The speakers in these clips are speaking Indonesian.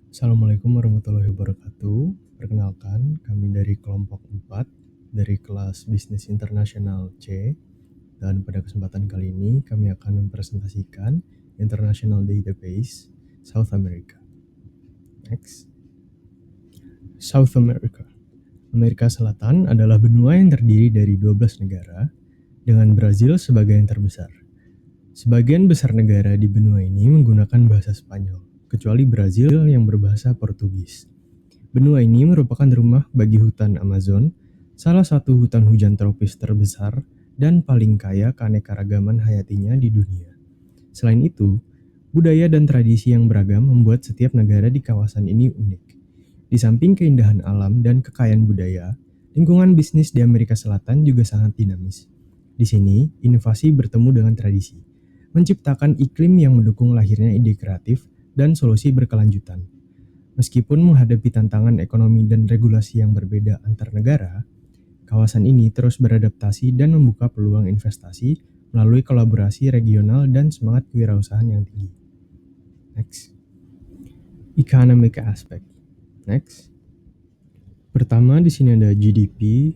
Assalamualaikum warahmatullahi wabarakatuh. Perkenalkan, kami dari kelompok 4 dari kelas Bisnis Internasional C. Dan pada kesempatan kali ini kami akan mempresentasikan International Database South America. Next. South America. Amerika Selatan adalah benua yang terdiri dari 12 negara dengan Brazil sebagai yang terbesar. Sebagian besar negara di benua ini menggunakan bahasa Spanyol, kecuali Brazil yang berbahasa Portugis. Benua ini merupakan rumah bagi hutan Amazon, salah satu hutan hujan tropis terbesar dan paling kaya keanekaragaman hayatinya di dunia. Selain itu, budaya dan tradisi yang beragam membuat setiap negara di kawasan ini unik. Di samping keindahan alam dan kekayaan budaya, lingkungan bisnis di Amerika Selatan juga sangat dinamis. Di sini, inovasi bertemu dengan tradisi, menciptakan iklim yang mendukung lahirnya ide kreatif dan solusi berkelanjutan. Meskipun menghadapi tantangan ekonomi dan regulasi yang berbeda antar negara, kawasan ini terus beradaptasi dan membuka peluang investasi melalui kolaborasi regional dan semangat kewirausahaan yang tinggi. Next. Economic aspect. Next. Pertama, di sini ada GDP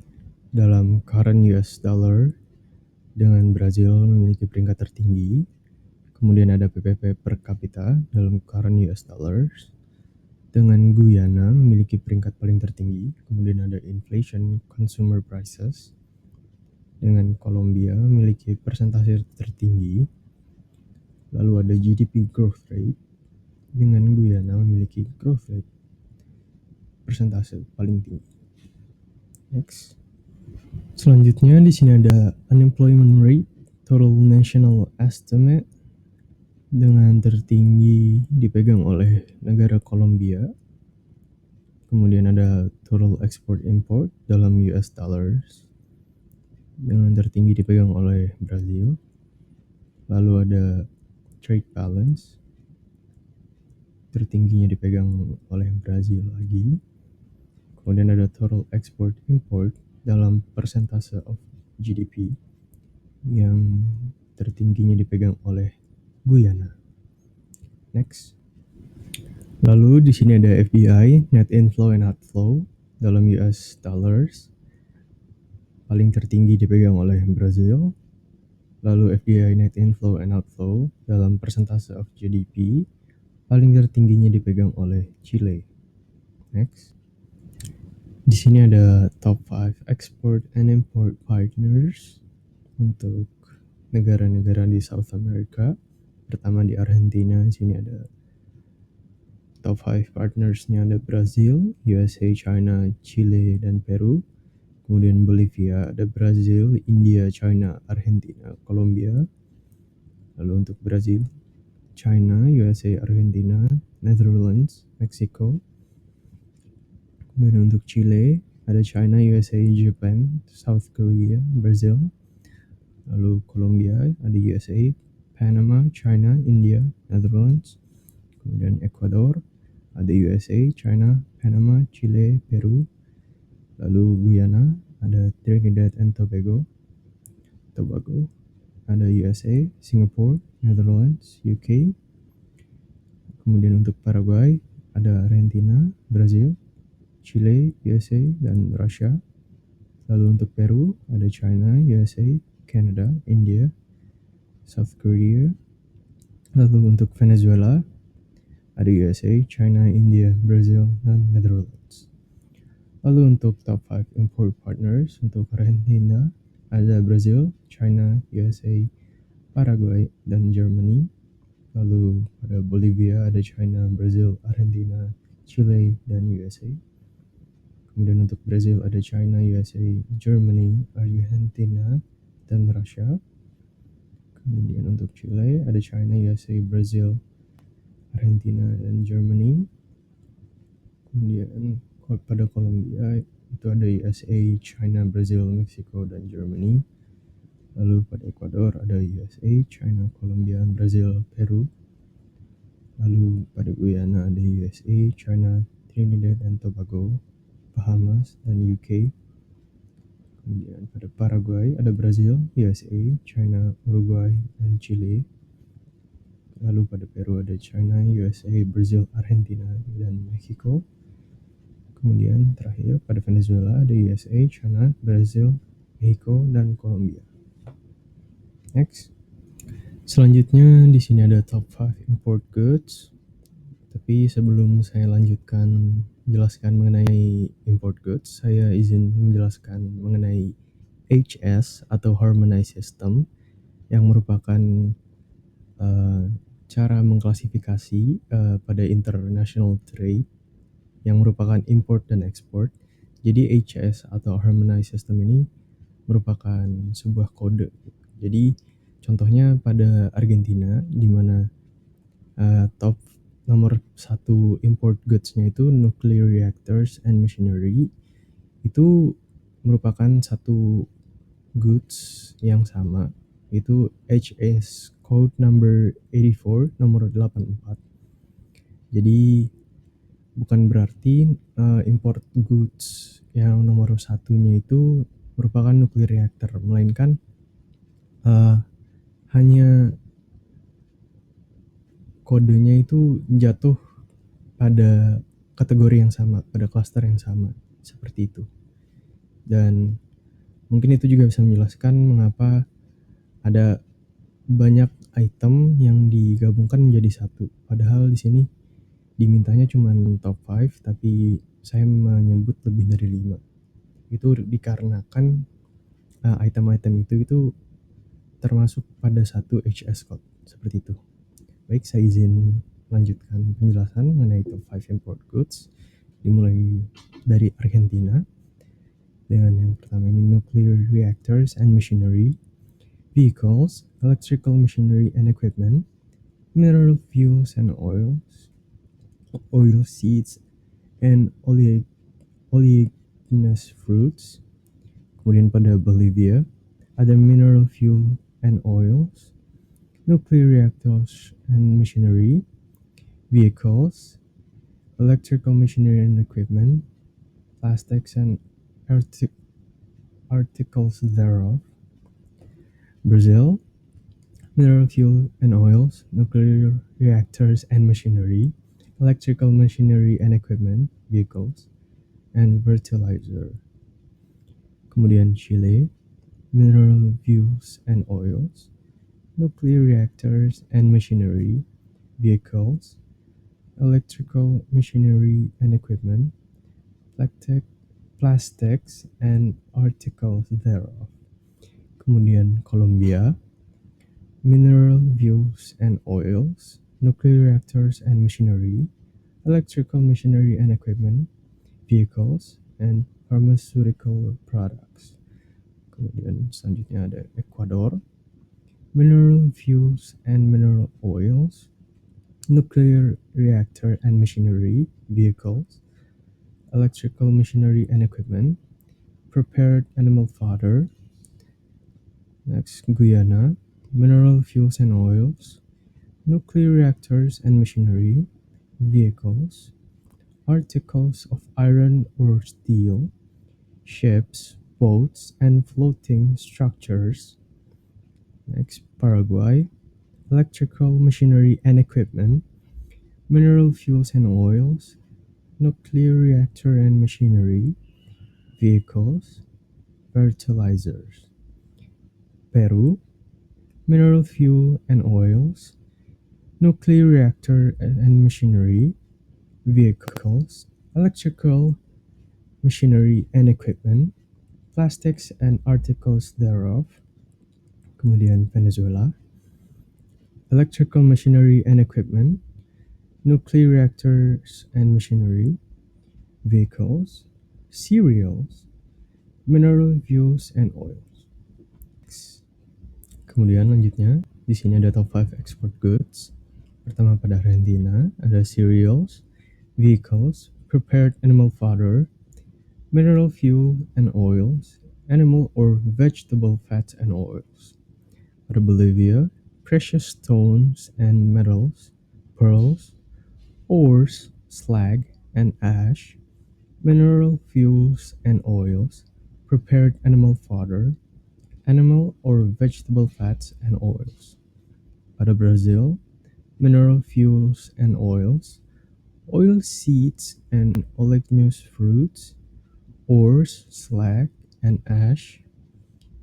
dalam current US dollar dengan Brazil memiliki peringkat tertinggi. Kemudian ada PPP per kapita dalam current US dollars dengan Guyana memiliki peringkat paling tertinggi. Kemudian ada inflation consumer prices dengan Kolombia memiliki persentase tertinggi. Lalu ada GDP growth rate dengan Guyana memiliki growth rate persentase paling tinggi. Next. Selanjutnya di sini ada unemployment rate, total national estimate dengan tertinggi dipegang oleh negara Kolombia. Kemudian ada total export import dalam US dollars dengan tertinggi dipegang oleh Brazil. Lalu ada trade balance, tertingginya dipegang oleh Brazil lagi. Kemudian ada total export import dalam persentase of GDP yang tertingginya dipegang oleh Guyana. Next. Lalu di sini ada FDI, net inflow and outflow dalam US dollars. Paling tertinggi dipegang oleh Brazil. Lalu FDI net inflow and outflow dalam persentase of GDP paling tertingginya dipegang oleh Chile. Next. Di sini ada top 5 export and import partners untuk negara-negara di South America. Pertama di Argentina, di sini ada top 5 partnersnya ada Brazil, USA, China, Chile, dan Peru. Kemudian Bolivia ada Brazil, India, China, Argentina, Kolombia. Lalu untuk Brazil, China, USA, Argentina, Netherlands, Mexico. Kemudian untuk Chile ada China, USA, Japan, South Korea, Brazil. Lalu Kolombia ada USA, Panama, China, India, Netherlands. Kemudian Ecuador ada USA, China, Panama, Chile, Peru. Lalu Guyana ada Trinidad and Tobago, ada USA, Singapore, Netherlands, UK. Kemudian untuk Paraguay ada Argentina, Brazil, Chile, USA, dan Rusia. Lalu untuk Peru ada China, USA, Canada, India, South Korea. Lalu untuk Venezuela ada USA, China, India, Brazil, dan Netherlands. Lalu untuk top 5 import partners untuk Argentina ada Brazil, China, USA, Paraguay, dan Germany. Lalu pada Bolivia ada China, Brazil, Argentina, Chile, dan USA. Kemudian untuk Brazil ada China, USA, Germany, Argentina, dan Rusia. Kemudian untuk Chile ada China, USA, Brazil, Argentina, dan Germany. Kemudian pada Kolombia itu ada USA, China, Brazil, Mexico, dan Germany. Lalu pada Ecuador ada USA, China, Kolombia, Brazil, Peru. Lalu pada Guyana ada USA, China, Trinidad and Tobago, Bahamas, dan UK. Kemudian pada Paraguay ada Brazil, USA, China, Uruguay, dan Chile. lalu pada Peru ada China, USA, Brazil, Argentina, dan Meksiko. Kemudian terakhir pada Venezuela ada USA, China, Brazil, Mexico, dan Kolombia. Next. Selanjutnya di sini ada top 5 import goods. Tapi sebelum saya lanjutkan menjelaskan mengenai import goods, saya izin menjelaskan mengenai HS atau Harmonized System yang merupakan cara mengklasifikasi pada international trade yang merupakan import dan export. Jadi HS atau Harmonized System ini merupakan sebuah kode. Jadi contohnya pada Argentina di mana top nomor 1 import goods-nya itu nuclear reactors and machinery, itu merupakan satu goods yang sama, itu HS code number 84 nomor 84. Jadi bukan berarti import goods yang nomor satunya itu merupakan nuclear reactor, melainkan hanya kodenya itu jatuh pada kategori yang sama, pada klaster yang sama, seperti itu. Dan mungkin itu juga bisa menjelaskan mengapa ada banyak item yang digabungkan menjadi satu. Padahal di sini dimintanya cuma top 5, tapi saya menyebut lebih dari 5. Itu dikarenakan item-item itu termasuk pada satu HS code, seperti itu. Baik, saya izin lanjutkan penjelasan mengenai top 5 import goods, dimulai dari Argentina dengan yang pertama ini nuclear reactors and machinery, vehicles, electrical machinery and equipment, mineral fuels and oils, oil seeds and oleaginous fruits. Kemudian pada Bolivia ada mineral fuel and oils, nuclear reactors and machinery, vehicles, electrical machinery and equipment, plastics and articles thereof. Brazil, mineral fuel and oils, nuclear reactors and machinery, electrical machinery and equipment, vehicles, and fertilizer. Kemudian Chile, mineral fuels and oils, nuclear reactors and machinery, vehicles, electrical machinery and equipment, plastics and articles thereof. Kemudian Colombia, mineral fuels and oils, nuclear reactors and machinery, electrical machinery and equipment, vehicles, and pharmaceutical products. Kemudian selanjutnya ada Ecuador, mineral fuels and mineral oils, nuclear reactor and machinery, vehicles, electrical machinery and equipment, prepared animal fodder. Next, Guyana, mineral fuels and oils, nuclear reactors and machinery, vehicles, articles of iron or steel, ships, boats, and floating structures. Next, Paraguay, electrical machinery and equipment, mineral fuels and oils, nuclear reactor and machinery, vehicles, fertilizers. Peru, mineral fuel and oils, nuclear reactor and machinery, vehicles, electrical machinery and equipment, plastics and articles thereof. Kemudian Venezuela, electrical machinery and equipment, nuclear reactors and machinery, vehicles, cereals, mineral fuels and oils. Kemudian lanjutnya di sini ada top 5 export goods. Pertama pada Argentina ada cereals, vehicles, prepared animal fodder, mineral fuel and oils, animal or vegetable fats and oils. Pada Bolivia, precious stones and metals, pearls, ores, slag, and ash, mineral fuels and oils, prepared animal fodder, animal or vegetable fats and oils. Pada Brazil, mineral fuels and oils, oil seeds and oleaginous fruits, ores, slag and ash,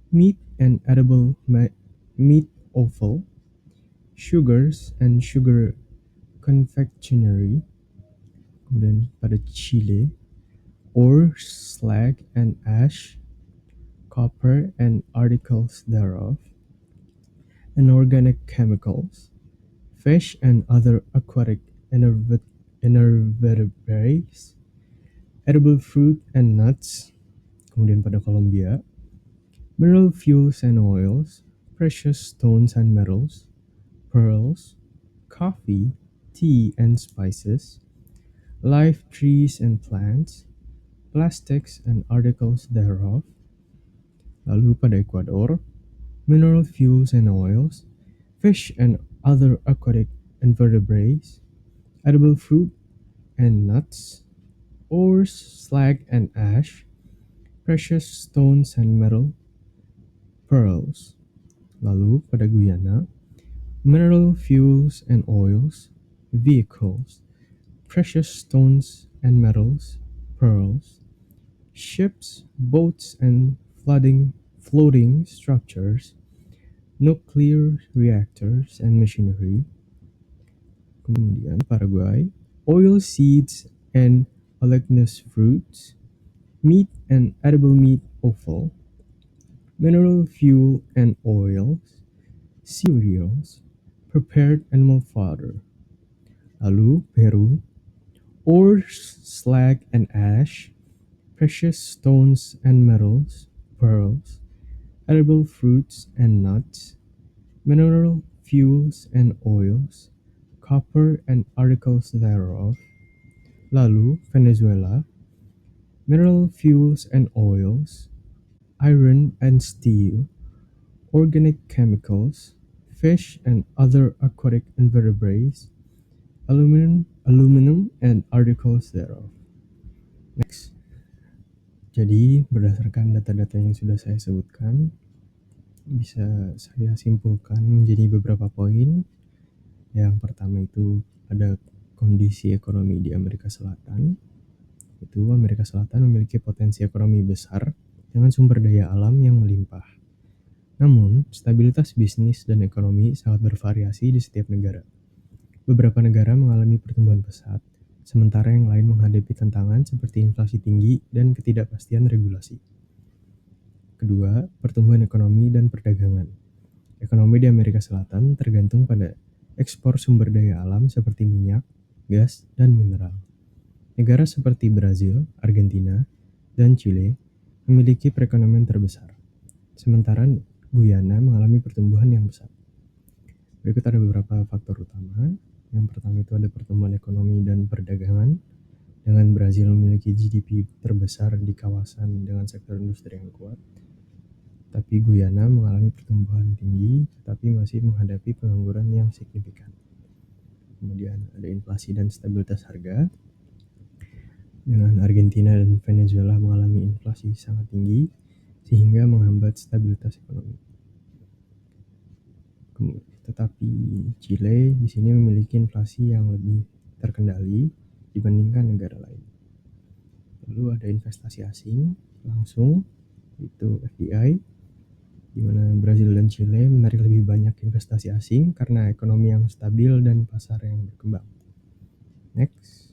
meat and edible meat offal, sugars and sugar confectionery, kemudian pada Chile, ores, slag and ash, copper and articles thereof, inorganic chemicals, fish and other aquatic invertebrates, edible fruit and nuts, kemudian pada Colombia, mineral fuels and oils, precious stones and metals, pearls, coffee, tea and spices, live trees and plants, plastics and articles thereof. Lalu pada Ecuador, mineral fuels and oils, fish and other aquatic invertebrates, edible fruit and nuts, ores, slag and ash, precious stones and metal, pearls. Lalu pada Guyana, mineral fuels and oils, vehicles, precious stones and metals, pearls, ships, boats and floating structures, nuclear reactors and machinery. Kemudian Paraguay, oil seeds and oleaginous fruits, meat and edible meat offal, mineral fuel and oils, cereals, prepared animal fodder. Lalu Peru, ores, slag and ash, precious stones and metals, pearls, edible fruits and nuts, mineral fuels and oils, copper and articles thereof. Lalu Venezuela, mineral fuels and oils, iron and steel, organic chemicals, fish and other aquatic invertebrates, aluminum and articles thereof. Next. Jadi berdasarkan data-data yang sudah saya sebutkan, bisa saya simpulkan menjadi beberapa poin. Yang pertama itu ada kondisi ekonomi di Amerika Selatan. Itu Amerika Selatan memiliki potensi ekonomi besar dengan sumber daya alam yang melimpah. Namun, stabilitas bisnis dan ekonomi sangat bervariasi di setiap negara. Beberapa negara mengalami pertumbuhan pesat, sementara yang lain menghadapi tantangan seperti inflasi tinggi dan ketidakpastian regulasi. Kedua, pertumbuhan ekonomi dan perdagangan. Ekonomi di Amerika Selatan tergantung pada ekspor sumber daya alam seperti minyak, gas, dan mineral. Negara seperti Brazil, Argentina, dan Chile memiliki perekonomian terbesar, sementara Guyana mengalami pertumbuhan yang besar. Berikut ada beberapa faktor utama. Yang pertama itu ada pertumbuhan ekonomi dan perdagangan, dengan Brazil memiliki GDP terbesar di kawasan dengan sektor industri yang kuat. Tapi Guyana mengalami pertumbuhan tinggi, tetapi masih menghadapi pengangguran yang signifikan. Kemudian ada inflasi dan stabilitas harga, dengan Argentina dan Venezuela mengalami inflasi sangat tinggi, sehingga menghambat stabilitas ekonomi. Tetapi Chile di sini memiliki inflasi yang lebih terkendali dibandingkan negara lain. Lalu ada investasi asing langsung, itu FDI, di mana Brazil dan Chile menarik lebih banyak investasi asing karena ekonomi yang stabil dan pasar yang berkembang. Next.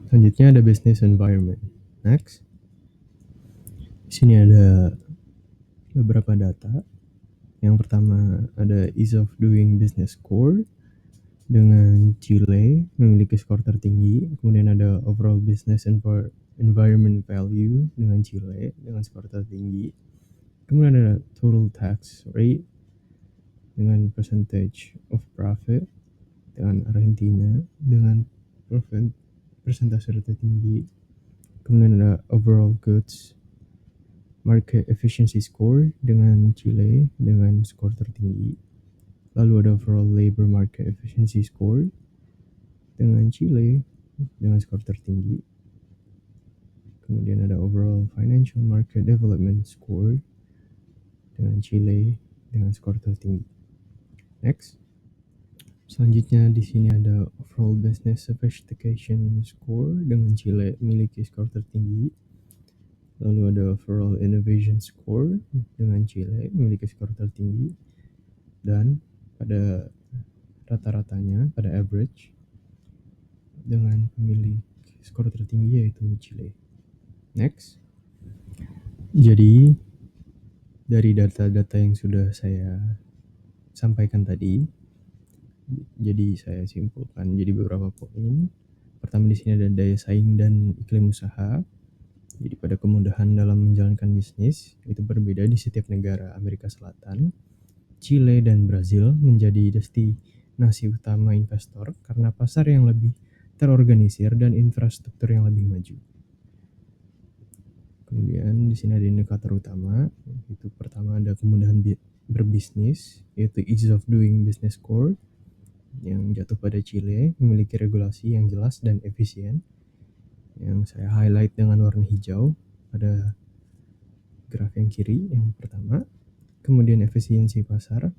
Selanjutnya ada business environment. Next. Di sini ada beberapa data. Yang pertama ada ease of doing business score, dengan Chile memiliki skor tertinggi. Kemudian ada overall business environment value dengan Chile dengan skor tertinggi. Kemudian ada total tax rate dengan percentage of profit dengan Argentina dengan persentase tertinggi. Kemudian ada overall goods market efficiency score dengan Chile dengan skor tertinggi. Lalu ada overall labor market efficiency score dengan Chile dengan skor tertinggi. Kemudian ada overall financial market development score dengan Chile dengan skor tertinggi. Next. Selanjutnya di sini ada overall business sophistication score dengan Chile memiliki skor tertinggi. Lalu ada overall innovation score dengan Chile memiliki skor tertinggi, dan pada rata-ratanya pada average dengan pemilik skor tertinggi yaitu Chile. Next. Jadi dari data-data yang sudah saya sampaikan tadi, jadi saya simpulkan jadi beberapa poin. Pertama di sini ada daya saing dan iklim usaha. Jadi pada kemudahan dalam menjalankan bisnis itu berbeda di setiap negara Amerika Selatan. Chile dan Brazil menjadi destinasi utama investor karena pasar yang lebih terorganisir dan infrastruktur yang lebih maju. Kemudian di sini ada indikator utama, itu pertama ada kemudahan berbisnis, yaitu ease of doing business score yang jatuh pada Chile, memiliki regulasi yang jelas dan efisien, yang saya highlight dengan warna hijau pada graf yang kiri yang pertama. Kemudian efisiensi pasar,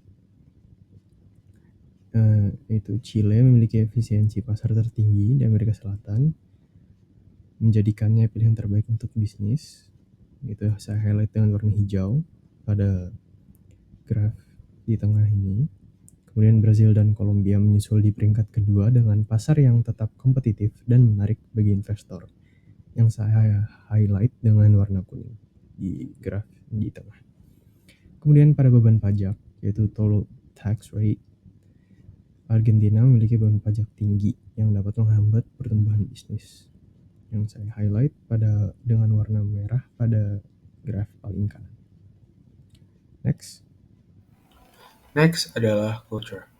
itu Chile memiliki efisiensi pasar tertinggi di Amerika Selatan, menjadikannya pilihan terbaik untuk bisnis. Itu saya highlight dengan warna hijau pada graf di tengah ini. Kemudian Brazil dan Kolombia menyusul di peringkat kedua dengan pasar yang tetap kompetitif dan menarik bagi investor, yang saya highlight dengan warna kuning di graf di tengah. Kemudian pada beban pajak, yaitu total tax rate, Argentina memiliki beban pajak tinggi yang dapat menghambat pertumbuhan bisnis, yang saya highlight dengan warna merah pada graf paling kanan. Next. Next adalah culture.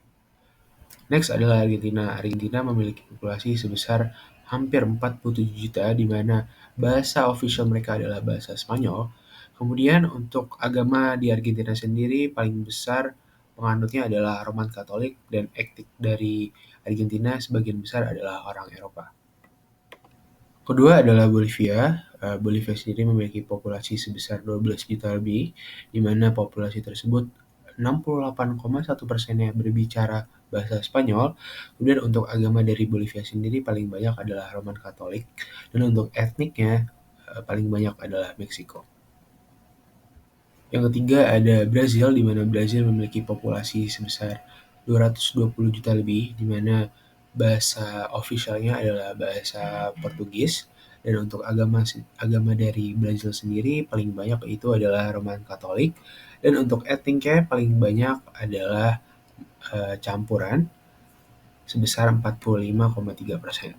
Next adalah Argentina. Argentina memiliki populasi sebesar hampir 47 juta, di mana bahasa official mereka adalah bahasa Spanyol. Kemudian untuk agama di Argentina sendiri paling besar penganutnya adalah Roman Katolik, dan etnik dari Argentina sebagian besar adalah orang Eropa. Kedua adalah Bolivia. Bolivia sendiri memiliki populasi sebesar 12 juta lebih, di mana populasi tersebut 68,1% berbicara bahasa Spanyol. Kemudian untuk agama dari Bolivia sendiri paling banyak adalah Roman Katolik, dan untuk etniknya paling banyak adalah Meksiko. Yang ketiga ada Brazil, di mana Brazil memiliki populasi sebesar 220 juta lebih, di mana bahasa officialnya adalah bahasa Portugis. Dan untuk agama dari Brazil sendiri paling banyak itu adalah Roman Katolik, dan untuk etniknya paling banyak adalah campuran sebesar 45,3%.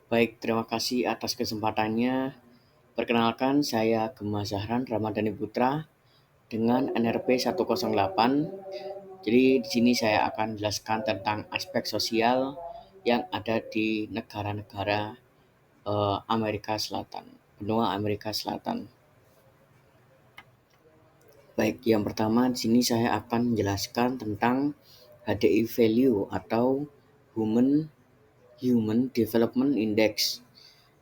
Baik, terima kasih atas kesempatannya. Perkenalkan, saya Gema Zahran Ramadhani Putra dengan NRP 108. Jadi di sini saya akan menjelaskan tentang aspek sosial yang ada di negara-negara Amerika Selatan, benua Amerika Selatan. Baik, yang pertama di sini saya akan menjelaskan tentang HDI value atau Human Development Index.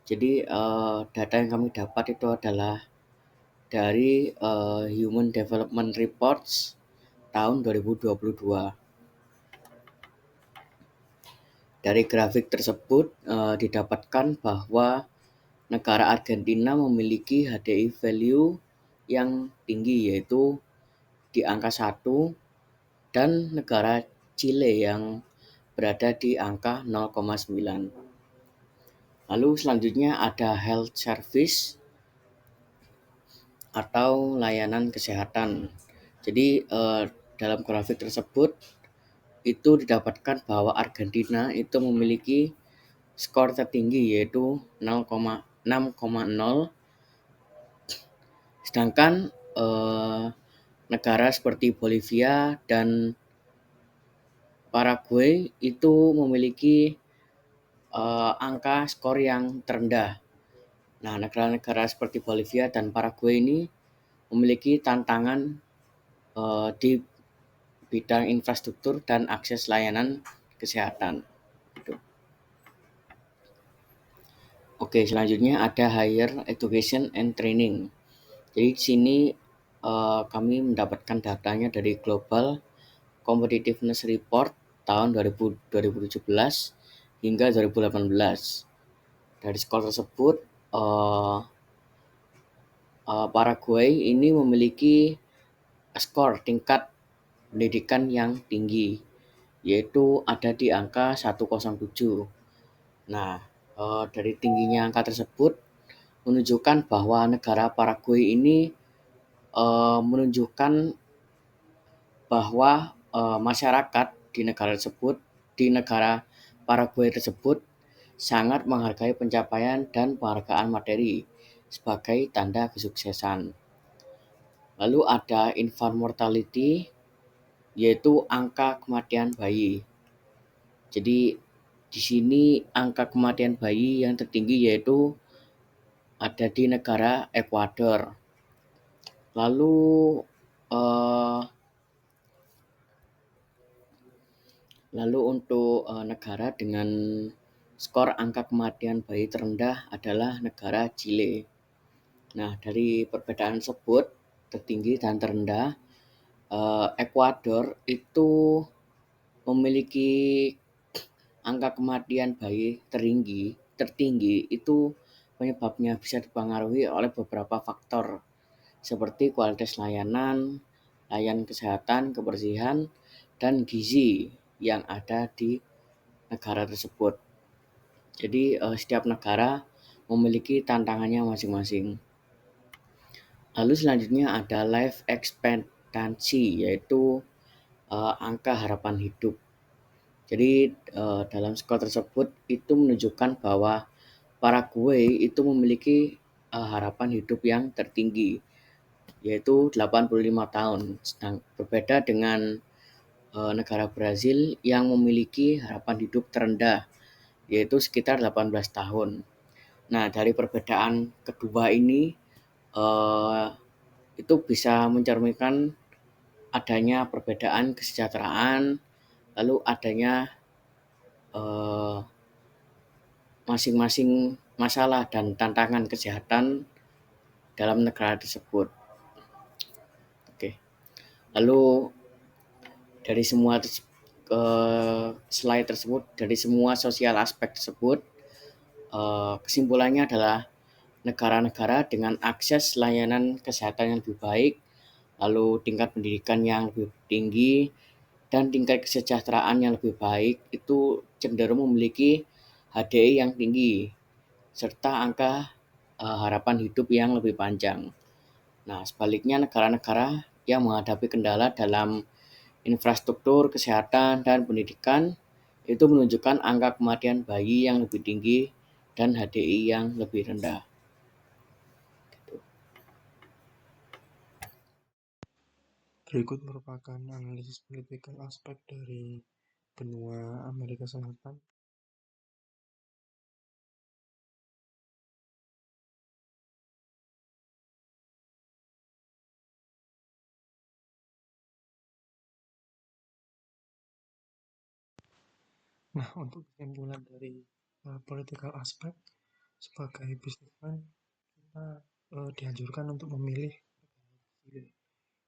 Jadi data yang kami dapat itu adalah dari Human Development Reports tahun 2022. Dari grafik tersebut didapatkan bahwa negara Argentina memiliki HDI value yang tinggi, yaitu di angka 1, dan negara Chile yang berada di angka 0,9. Lalu selanjutnya ada health service atau layanan kesehatan. Jadi dalam grafik tersebut itu didapatkan bahwa Argentina itu memiliki skor tertinggi yaitu 6,0, sedangkan negara seperti Bolivia dan Paraguay itu memiliki angka skor yang terendah. Nah, negara-negara seperti Bolivia dan Paraguay ini memiliki tantangan di bidang infrastruktur dan akses layanan kesehatan. Oke, selanjutnya ada higher education and training. Jadi di sini kami mendapatkan datanya dari Global Competitiveness Report tahun 2017 hingga 2018. Dari skor tersebut, Paraguay ini memiliki skor tingkat pendidikan yang tinggi, yaitu ada di angka 107. Nah, dari tingginya angka tersebut menunjukkan bahwa negara Paraguay ini menunjukkan bahwa masyarakat di negara Paraguay tersebut sangat menghargai pencapaian dan penghargaan materi sebagai tanda kesuksesan. Lalu ada infant mortality, yaitu angka kematian bayi. Jadi di sini angka kematian bayi yang tertinggi yaitu ada di negara Ekuador. Lalu untuk negara dengan skor angka kematian bayi terendah adalah negara Chile. Nah, dari perbedaan tersebut tertinggi dan terendah, Ekuador itu memiliki angka kematian bayi tertinggi itu penyebabnya bisa dipengaruhi oleh beberapa faktor seperti kualitas layanan kesehatan, kebersihan, dan gizi yang ada di negara tersebut. Jadi setiap negara memiliki tantangannya masing-masing. Lalu selanjutnya ada life expectancy, yaitu angka harapan hidup. Jadi dalam skor tersebut itu menunjukkan bahwa Paraguay itu memiliki harapan hidup yang tertinggi, yaitu 85 tahun. Berbeda dengan negara Brazil yang memiliki harapan hidup terendah, yaitu sekitar 18 tahun. Nah, dari perbedaan kedua ini itu bisa mencerminkan adanya perbedaan kesejahteraan, lalu adanya masing-masing masalah dan tantangan kesehatan dalam negara tersebut. Oke. Lalu dari semua slide tersebut, dari semua sosial aspek tersebut, kesimpulannya adalah negara-negara dengan akses layanan kesehatan yang lebih baik, lalu tingkat pendidikan yang lebih tinggi, dan tingkat kesejahteraan yang lebih baik itu cenderung memiliki HDI yang tinggi, serta angka harapan hidup yang lebih panjang. Nah, sebaliknya negara-negara yang menghadapi kendala dalam infrastruktur, kesehatan, dan pendidikan itu menunjukkan angka kematian bayi yang lebih tinggi dan HDI yang lebih rendah. Berikut merupakan analisis political aspek dari benua Amerika Selatan. Nah, untuk kesimpulan dari political aspek, sebagai bisnismen kita dianjurkan untuk memilih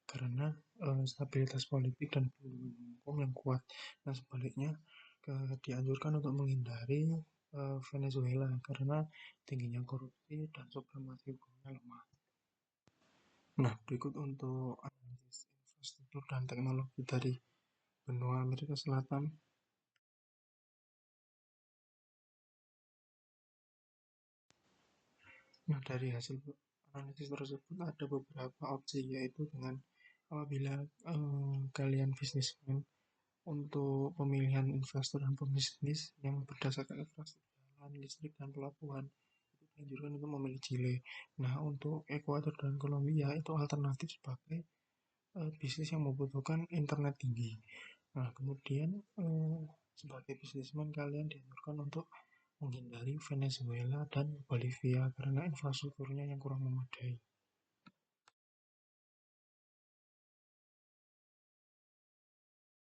karena stabilitas politik dan hukum yang kuat. Nah, sebaliknya dianjurkan untuk menghindari Venezuela karena tingginya korupsi dan supremasi hukumnya lemah. Nah, berikut untuk analisis infrastruktur dan teknologi dari benua Amerika Selatan. Nah, dari hasil analisis tersebut ada beberapa opsi, yaitu dengan apabila kalian bisnismen, untuk pemilihan investor dan pembisnis yang berdasarkan infrastruktur jalan, listrik, dan pelabuhan, itu dianjurkan untuk memilih Chile. Nah, untuk Ekuador dan Kolombia itu alternatif sebagai bisnis yang membutuhkan internet tinggi. Nah, kemudian sebagai bisnismen kalian dianjurkan untuk menghindari Venezuela dan Bolivia karena infrastrukturnya yang kurang memadai.